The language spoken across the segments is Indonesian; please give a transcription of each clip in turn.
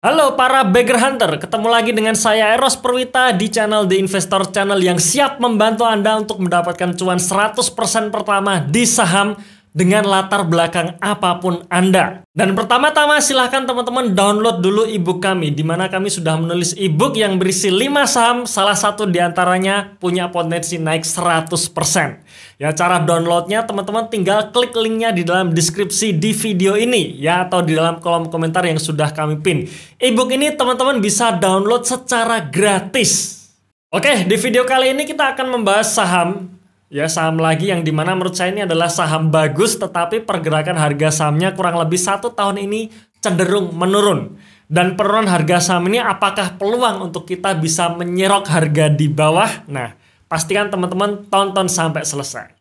Halo para Bagger Hunter, ketemu lagi dengan saya Eros Perwita di channel The Investor Channel yang siap membantu Anda untuk mendapatkan cuan 100% pertama di saham dengan latar belakang apapun Anda. Dan pertama-tama silahkan teman-teman download dulu ebook kami, di mana kami sudah menulis ebook yang berisi 5 saham, salah satu diantaranya punya potensi naik 100%. Ya, cara downloadnya teman-teman tinggal klik linknya di dalam deskripsi di video ini ya, atau di dalam kolom komentar yang sudah kami pin. Ebook ini teman-teman bisa download secara gratis. Oke, di video kali ini kita akan membahas saham. Ya, saham lagi yang dimana menurut saya ini adalah saham bagus, tetapi pergerakan harga sahamnya kurang lebih 1 tahun ini cenderung menurun. Dan penurunan harga saham ini apakah peluang untuk kita bisa menyerok harga di bawah? Nah, pastikan teman-teman tonton sampai selesai.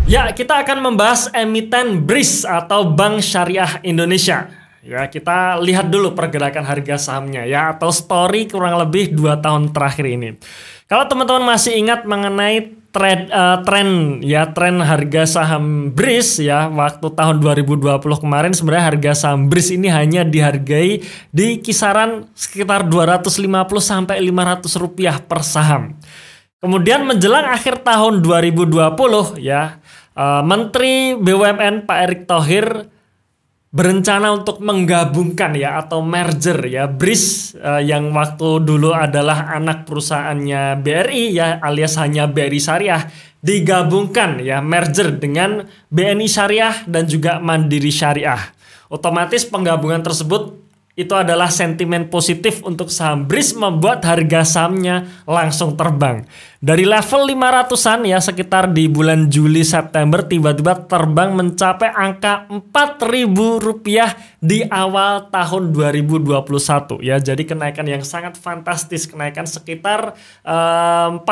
Ya, kita akan membahas emiten BRIS atau Bank Syariah Indonesia. Ya, kita lihat dulu pergerakan harga sahamnya ya, atau story kurang lebih 2 tahun terakhir ini. Kalau teman-teman masih ingat mengenai tren harga saham BRIS ya, waktu tahun 2020 kemarin sebenarnya harga saham BRIS ini hanya dihargai di kisaran sekitar 250 sampai 500 rupiah per saham. Kemudian menjelang akhir tahun 2020 ya, Menteri BUMN Pak Erick Thohir berencana untuk menggabungkan ya, atau merger ya, BRIS yang waktu dulu adalah anak perusahaannya BRI ya, alias hanya BRI Syariah, digabungkan ya, merger dengan BNI Syariah dan juga Mandiri Syariah. Otomatis penggabungan tersebut itu adalah sentimen positif untuk saham BRIS, membuat harga sahamnya langsung terbang. Dari level 500-an ya, sekitar di bulan Juli September tiba-tiba terbang mencapai angka Rp4.000 di awal tahun 2021 ya. Jadi kenaikan yang sangat fantastis, kenaikan sekitar 400%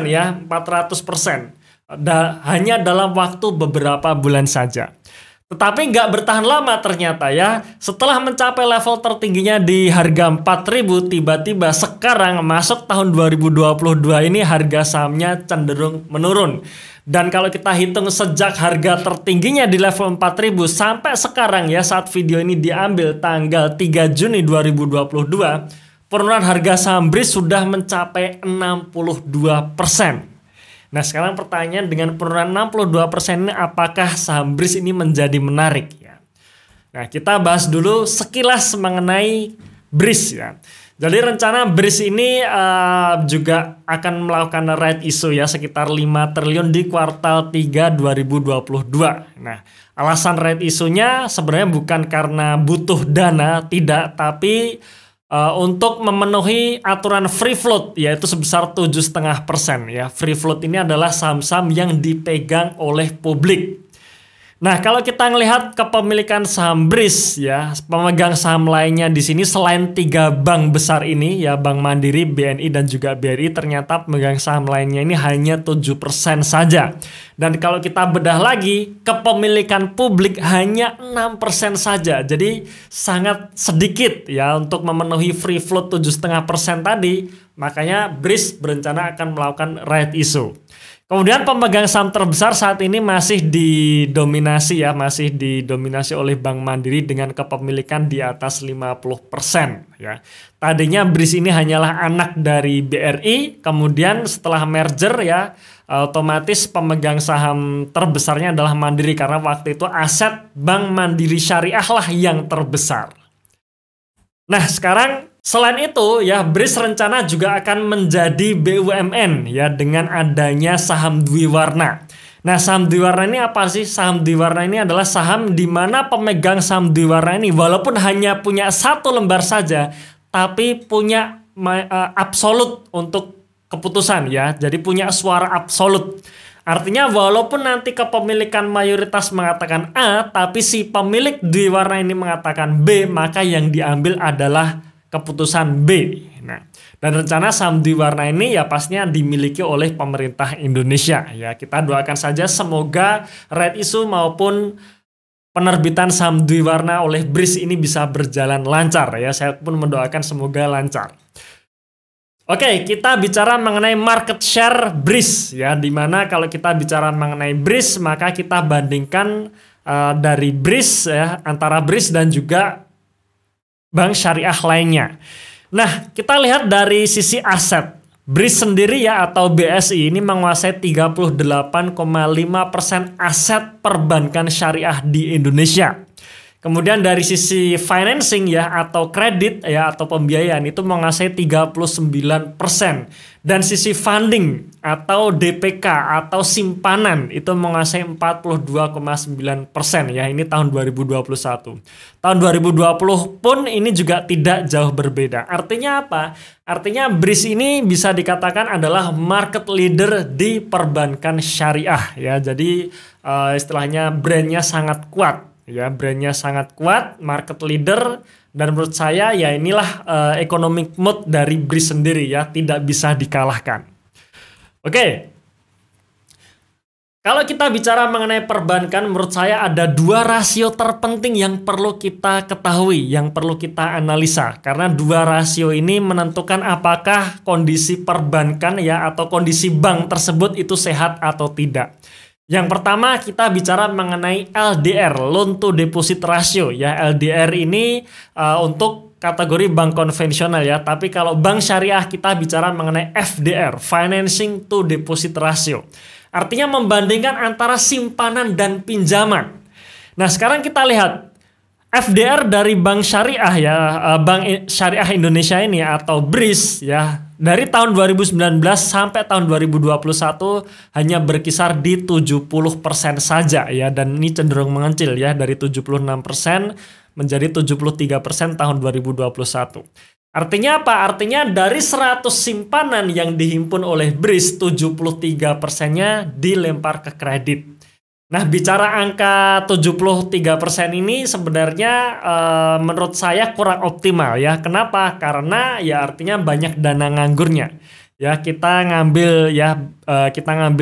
ya, 400%. Hanya dalam waktu beberapa bulan saja. Tetapi nggak bertahan lama ternyata ya. Setelah mencapai level tertingginya di harga 4.000, tiba-tiba sekarang masuk tahun 2022 ini harga sahamnya cenderung menurun. Dan kalau kita hitung sejak harga tertingginya di level 4.000 sampai sekarang ya, saat video ini diambil tanggal 3 Juni 2022, penurunan harga saham BRIS sudah mencapai 62%. Nah, sekarang pertanyaan, dengan penurunan 62% ini apakah saham BRIS ini menjadi menarik ya? Nah, kita bahas dulu sekilas mengenai BRIS ya. Jadi rencana BRIS ini juga akan melakukan right issue ya, sekitar 5 triliun di kuartal 3 2022. Nah, alasan right issue-nya sebenarnya bukan karena butuh dana, tidak, tapi untuk memenuhi aturan free float, yaitu sebesar 7,5% ya. Free float ini adalah saham-saham yang dipegang oleh publik. Nah, kalau kita melihat kepemilikan saham BRIS ya, pemegang saham lainnya di sini selain 3 bank besar ini ya, Bank Mandiri, BNI dan juga BRI, ternyata pemegang saham lainnya ini hanya 7% saja. Dan kalau kita bedah lagi, kepemilikan publik hanya 6% saja. Jadi sangat sedikit ya untuk memenuhi free float 7,5% tadi. Makanya BRIS berencana akan melakukan right issue. Kemudian pemegang saham terbesar saat ini masih didominasi oleh Bank Mandiri dengan kepemilikan di atas 50% ya. Tadinya BRIS ini hanyalah anak dari BRI, kemudian setelah merger ya, otomatis pemegang saham terbesarnya adalah Mandiri karena waktu itu aset Bank Mandiri Syariah lah yang terbesar. Nah, sekarang selain itu ya, BRIS rencana juga akan menjadi BUMN ya, dengan adanya saham Dwiwarna. Nah, saham Dwiwarna ini apa sih? Saham Dwiwarna ini adalah saham di mana pemegang saham Dwiwarna ini walaupun hanya punya 1 lembar saja, tapi punya absolut untuk keputusan ya. Jadi punya suara absolut. Artinya walaupun nanti kepemilikan mayoritas mengatakan A, tapi si pemilik Dwiwarna ini mengatakan B, maka yang diambil adalah keputusan B. Nah, dan rencana saham Dwiwarna ini ya pastinya dimiliki oleh pemerintah Indonesia ya. Kita doakan saja semoga right issue maupun penerbitan saham Dwiwarna oleh BRIS ini bisa berjalan lancar ya. Saya pun mendoakan semoga lancar. Oke, kita bicara mengenai market share BRIS ya, dimana kalau kita bicara mengenai BRIS maka kita bandingkan dari BRIS ya, antara BRIS dan juga bank syariah lainnya. Nah, kita lihat dari sisi aset. BRIS sendiri ya atau BSI ini menguasai 38,5% aset perbankan syariah di Indonesia. Kemudian dari sisi financing ya atau kredit ya atau pembiayaan itu menguasai 39%. Dan sisi funding atau DPK atau simpanan itu menguasai 42,9% ya, ini tahun 2021. Tahun 2020 pun ini juga tidak jauh berbeda. Artinya apa? Artinya BRIS ini bisa dikatakan adalah market leader di perbankan syariah ya. Jadi istilahnya brandnya sangat kuat. Ya, brandnya sangat kuat, market leader, dan menurut saya ya inilah economic mood dari BRIS sendiri ya, tidak bisa dikalahkan. Oke, kalau kita bicara mengenai perbankan, menurut saya ada dua rasio terpenting yang perlu kita ketahui, yang perlu kita analisa, karena dua rasio ini menentukan apakah kondisi perbankan ya atau kondisi bank tersebut itu sehat atau tidak. Yang pertama kita bicara mengenai LDR, loan to deposit ratio ya. LDR ini untuk kategori bank konvensional ya, tapi kalau bank syariah kita bicara mengenai FDR, financing to deposit ratio. Artinya membandingkan antara simpanan dan pinjaman. Nah, sekarang kita lihat FDR dari Bank Syariah ya, Bank Syariah Indonesia ini atau BRIS ya, dari tahun 2019 sampai tahun 2021 hanya berkisar di 70% saja ya, dan ini cenderung mengecil ya, dari 76% menjadi 73% tahun 2021. Artinya apa? Artinya dari 100 simpanan yang dihimpun oleh BRIS, 73%-nya dilempar ke kredit. Nah, bicara angka 73% ini sebenarnya menurut saya kurang optimal ya. Kenapa? Karena ya artinya banyak dana nganggurnya. Ya, kita ngambil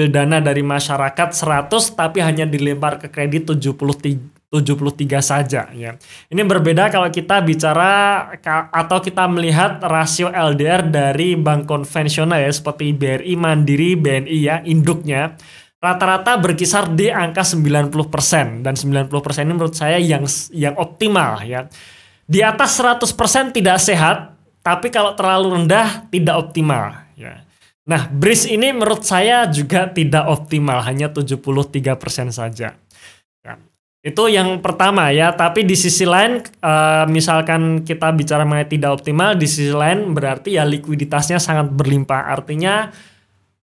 dana dari masyarakat 100 tapi hanya dilempar ke kredit 73 saja ya. Ini berbeda kalau kita bicara atau kita melihat rasio LDR dari bank konvensional ya, seperti BRI, Mandiri, BNI ya, induknya. Rata-rata berkisar di angka 90%, dan 90% ini menurut saya yang optimal ya. Di atas 100% tidak sehat, tapi kalau terlalu rendah tidak optimal ya. Nah, BRIS ini menurut saya juga tidak optimal, hanya 73% saja. Ya. Itu yang pertama ya, tapi di sisi lain misalkan kita bicara mengenai tidak optimal, di sisi lain berarti ya likuiditasnya sangat berlimpah. Artinya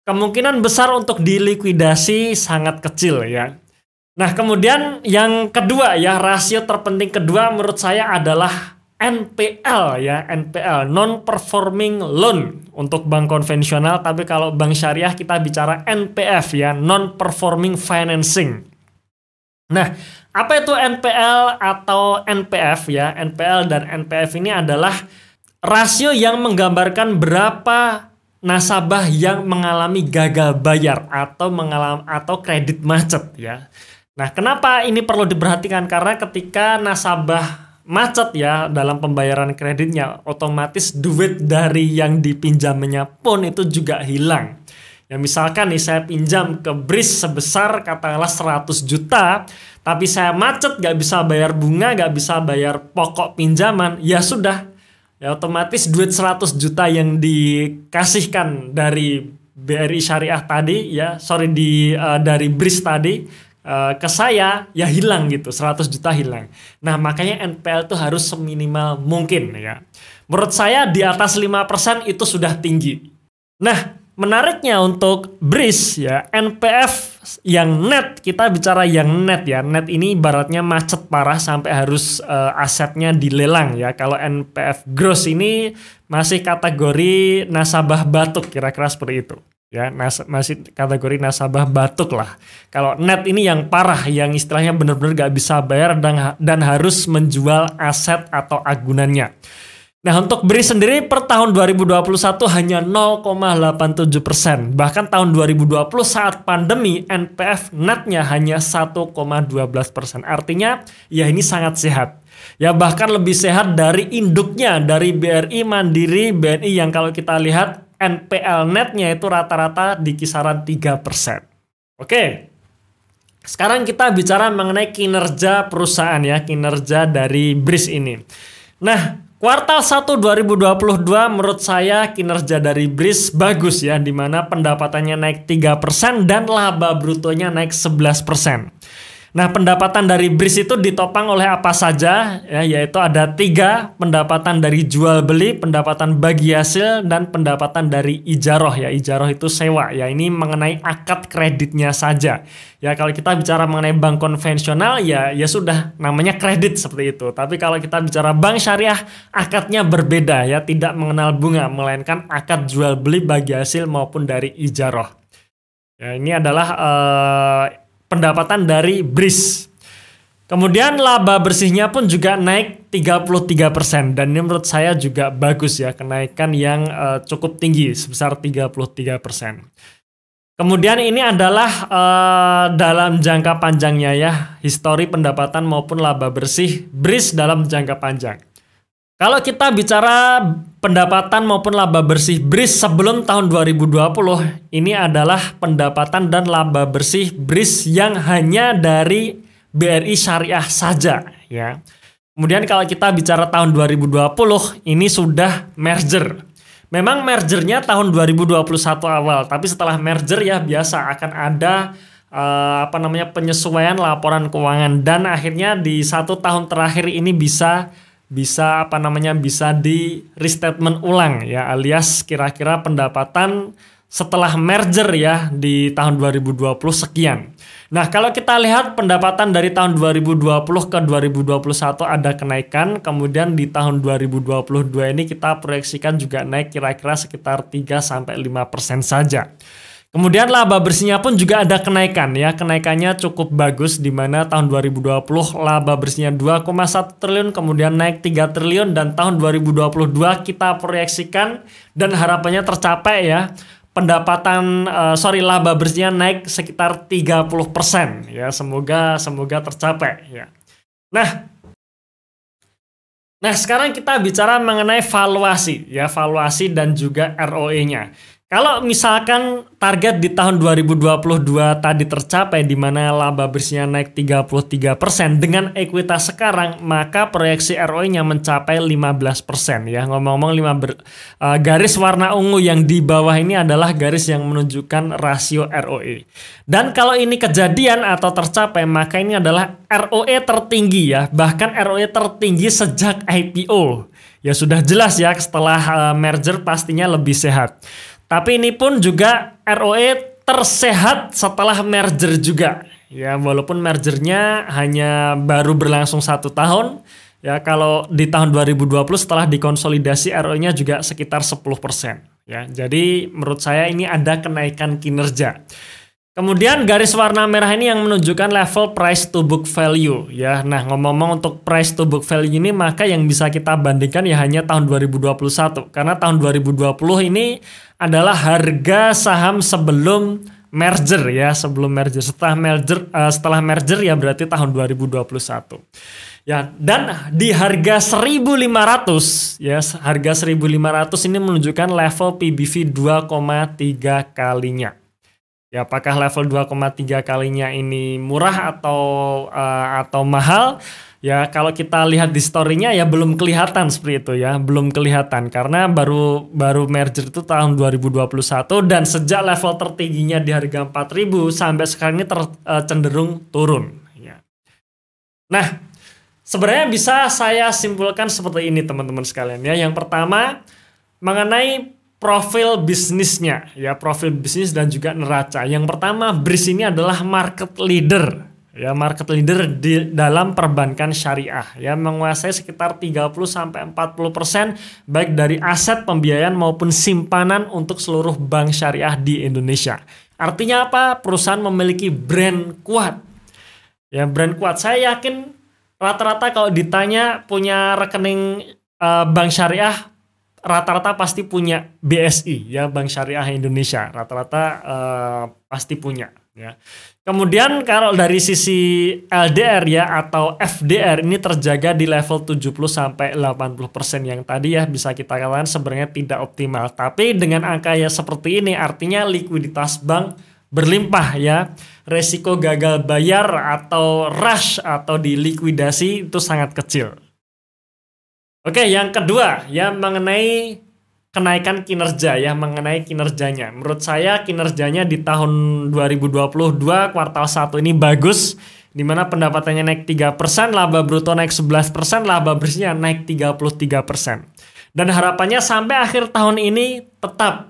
kemungkinan besar untuk dilikuidasi sangat kecil ya. Nah, kemudian yang kedua ya, rasio terpenting kedua menurut saya adalah NPL ya, NPL, non-performing loan untuk bank konvensional, tapi kalau bank syariah kita bicara NPF ya, non-performing financing. Nah, apa itu NPL atau NPF ya? NPL dan NPF ini adalah rasio yang menggambarkan berapa nasabah yang mengalami gagal bayar atau kredit macet ya. Nah, kenapa ini perlu diperhatikan? Karena ketika nasabah macet ya dalam pembayaran kreditnya, otomatis duit dari yang dipinjamnya pun itu juga hilang. Ya, misalkan nih saya pinjam ke BRIS sebesar katakanlah 100 juta, tapi saya macet, gak bisa bayar bunga, gak bisa bayar pokok pinjaman, ya sudah. Ya, otomatis duit 100 juta yang dikasihkan dari BRI Syariah tadi ya, dari BRIS tadi ke saya ya hilang gitu, 100 juta hilang. Nah, makanya NPL itu harus seminimal mungkin ya. Menurut saya di atas 5% itu sudah tinggi. Nah, menariknya untuk BRIS ya, NPF yang net, kita bicara yang net ya. Net ini ibaratnya macet parah sampai harus asetnya dilelang ya. Kalau NPF gross ini masih kategori nasabah batuk, kira-kira seperti itu. Ya, masih kategori nasabah batuk lah. Kalau net ini yang parah, yang istilahnya benar-benar gak bisa bayar dan harus menjual aset atau agunannya. Nah, untuk BRIS sendiri per tahun 2021 hanya 0,87%. Bahkan tahun 2020 saat pandemi NPF netnya hanya 1,12%. Artinya ya ini sangat sehat. Ya bahkan lebih sehat dari induknya, dari BRI, Mandiri, BNI yang kalau kita lihat NPL netnya itu rata-rata di kisaran 3%. Oke. Sekarang kita bicara mengenai kinerja perusahaan ya, kinerja dari BRIS ini. Nah, kuartal 1 2022 menurut saya kinerja dari BRIS bagus ya, di mana pendapatannya naik 3% dan laba brutonya naik 11%. Nah, pendapatan dari BRIS itu ditopang oleh apa saja ya, yaitu ada 3, pendapatan dari jual beli, pendapatan bagi hasil, dan pendapatan dari ijaroh ya. Ijaroh itu sewa ya, ini mengenai akad kreditnya saja. Ya, kalau kita bicara mengenai bank konvensional ya sudah namanya kredit seperti itu. Tapi kalau kita bicara bank syariah, akadnya berbeda ya, tidak mengenal bunga, melainkan akad jual beli bagi hasil maupun dari ijaroh. Ya, ini adalah pendapatan dari BRIS. Kemudian laba bersihnya pun juga naik 33% dan ini menurut saya juga bagus ya, kenaikan yang cukup tinggi sebesar 33%. Kemudian ini adalah dalam jangka panjangnya ya, histori pendapatan maupun laba bersih BRIS dalam jangka panjang. Kalau kita bicara pendapatan maupun laba bersih BRIS sebelum tahun 2020, ini adalah pendapatan dan laba bersih BRIS yang hanya dari BRI Syariah saja ya. Kemudian kalau kita bicara tahun 2020, ini sudah merger. Memang mergernya tahun 2021 awal, tapi setelah merger ya biasa akan ada penyesuaian laporan keuangan dan akhirnya di 1 tahun terakhir ini bisa di restatement ulang ya, alias kira-kira pendapatan setelah merger ya di tahun 2020 sekian. Nah, kalau kita lihat pendapatan dari tahun 2020 ke 2021 ada kenaikan, kemudian di tahun 2022 ini kita proyeksikan juga naik kira-kira sekitar 3-5% saja. Kemudian laba bersihnya pun juga ada kenaikan ya, kenaikannya cukup bagus di mana tahun 2020 laba bersihnya 2,1 triliun kemudian naik 3 triliun dan tahun 2022 kita proyeksikan dan harapannya tercapai ya, laba bersihnya naik sekitar 30% ya, semoga tercapai ya. Nah, sekarang kita bicara mengenai valuasi dan juga ROE-nya. Kalau misalkan target di tahun 2022 tadi tercapai di mana laba bersihnya naik 33% dengan ekuitas sekarang, maka proyeksi ROE-nya mencapai 15% ya. Ngomong-ngomong garis warna ungu yang di bawah ini adalah garis yang menunjukkan rasio ROE. Dan kalau ini kejadian atau tercapai, maka ini adalah ROE tertinggi ya, bahkan ROE tertinggi sejak IPO. Ya sudah jelas ya, setelah merger pastinya lebih sehat. Tapi ini pun juga ROE tersehat setelah merger juga. Ya, walaupun mergernya hanya baru berlangsung 1 tahun. Ya, kalau di tahun 2020 setelah dikonsolidasi ROE-nya juga sekitar 10%. Ya, jadi menurut saya ini ada kenaikan kinerja. Kemudian garis warna merah ini yang menunjukkan level price to book value ya. Nah, ngomong-ngomong untuk price to book value ini, maka yang bisa kita bandingkan ya hanya tahun 2021 karena tahun 2020 ini adalah harga saham sebelum merger ya, setelah merger ya berarti tahun 2021. Ya, dan di harga 1.500 ya, harga 1.500 ini menunjukkan level PBV 2,3 kalinya. Ya, apakah level 2,3 kalinya ini murah atau mahal? Ya, kalau kita lihat di story-nya ya belum kelihatan seperti itu ya, belum kelihatan karena baru merger itu tahun 2021 dan sejak level tertingginya di harga 4.000 sampai sekarang ini cenderung turun ya. Nah, sebenarnya bisa saya simpulkan seperti ini teman-teman sekalian ya. Yang pertama mengenai profil bisnisnya ya, profil bisnis dan juga neraca. Yang pertama, BRIS ini adalah market leader ya, market leader di dalam perbankan syariah ya, menguasai sekitar 30-40% baik dari aset pembiayaan maupun simpanan untuk seluruh bank syariah di Indonesia. Artinya apa? Perusahaan memiliki brand kuat. Ya, brand kuat. Saya yakin rata-rata kalau ditanya punya rekening bank syariah, rata-rata pasti punya BSI ya, Bank Syariah Indonesia, rata-rata pasti punya Ya. Kemudian kalau dari sisi LDR ya atau FDR ini terjaga di level 70-80% yang tadi ya bisa kita katakan sebenarnya tidak optimal. Tapi dengan angka yang seperti ini artinya likuiditas bank berlimpah ya. Resiko gagal bayar atau rush atau dilikuidasi itu sangat kecil. Oke, yang kedua ya mengenai kenaikan kinerja ya, mengenai kinerjanya. Menurut saya kinerjanya di tahun 2022 kuartal 1 ini bagus, di mana pendapatannya naik 3%, laba bruto naik 11%, laba bersihnya naik 33%. Dan harapannya sampai akhir tahun ini tetap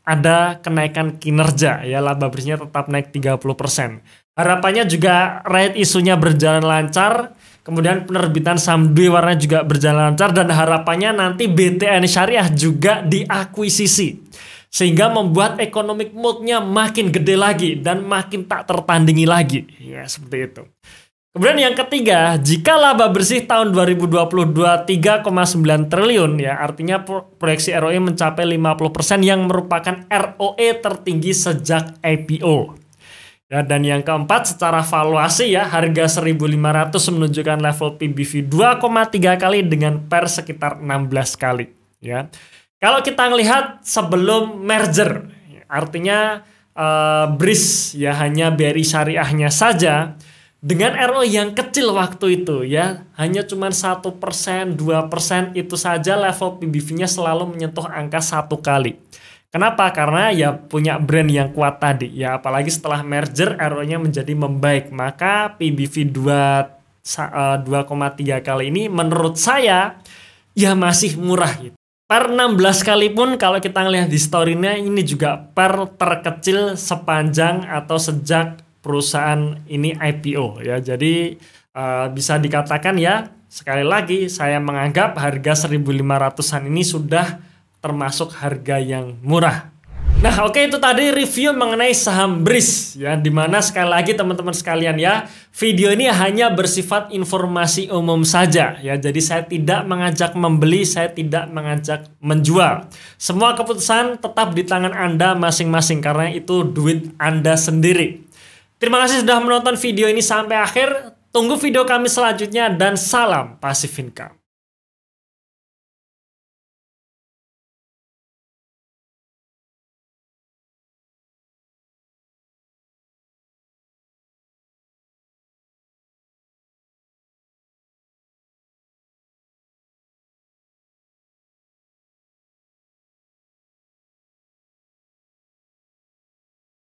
ada kenaikan kinerja ya, laba bersihnya tetap naik 30%. Harapannya juga right isunya berjalan lancar. Kemudian penerbitan saham dua warna juga berjalan lancar dan harapannya nanti BTN Syariah juga diakuisisi. Sehingga membuat economic mood-nya makin gede lagi dan makin tak tertandingi lagi. Ya, seperti itu. Kemudian yang ketiga, jika laba bersih tahun 2022 3,9 triliun ya, artinya proyeksi ROE mencapai 50% yang merupakan ROE tertinggi sejak IPO. Ya, dan yang keempat secara valuasi ya harga 1.500 menunjukkan level PBV 2,3 kali dengan PER sekitar 16 kali ya. Kalau kita melihat sebelum merger artinya BRIS ya hanya BRI Syariahnya saja dengan ROE yang kecil waktu itu ya hanya cuma 1%, 2% itu saja level PBV-nya selalu menyentuh angka 1 kali. Kenapa? Karena ya punya brand yang kuat tadi ya, apalagi setelah merger ROE-nya menjadi membaik, maka PBV 2,3 kali ini menurut saya ya masih murah gitu. Per 16 kali pun kalau kita ngelihat di story-nya ini juga per terkecil sepanjang atau sejak perusahaan ini IPO ya. Jadi bisa dikatakan ya sekali lagi saya menganggap harga 1.500-an ini sudah termasuk harga yang murah. Nah, oke, itu tadi review mengenai saham BRIS ya, dimana sekali lagi teman-teman sekalian ya, video ini hanya bersifat informasi umum saja ya. Jadi saya tidak mengajak membeli, saya tidak mengajak menjual. Semua keputusan tetap di tangan Anda masing-masing karena itu duit Anda sendiri. Terima kasih sudah menonton video ini sampai akhir. Tunggu video kami selanjutnya dan salam Passive Income.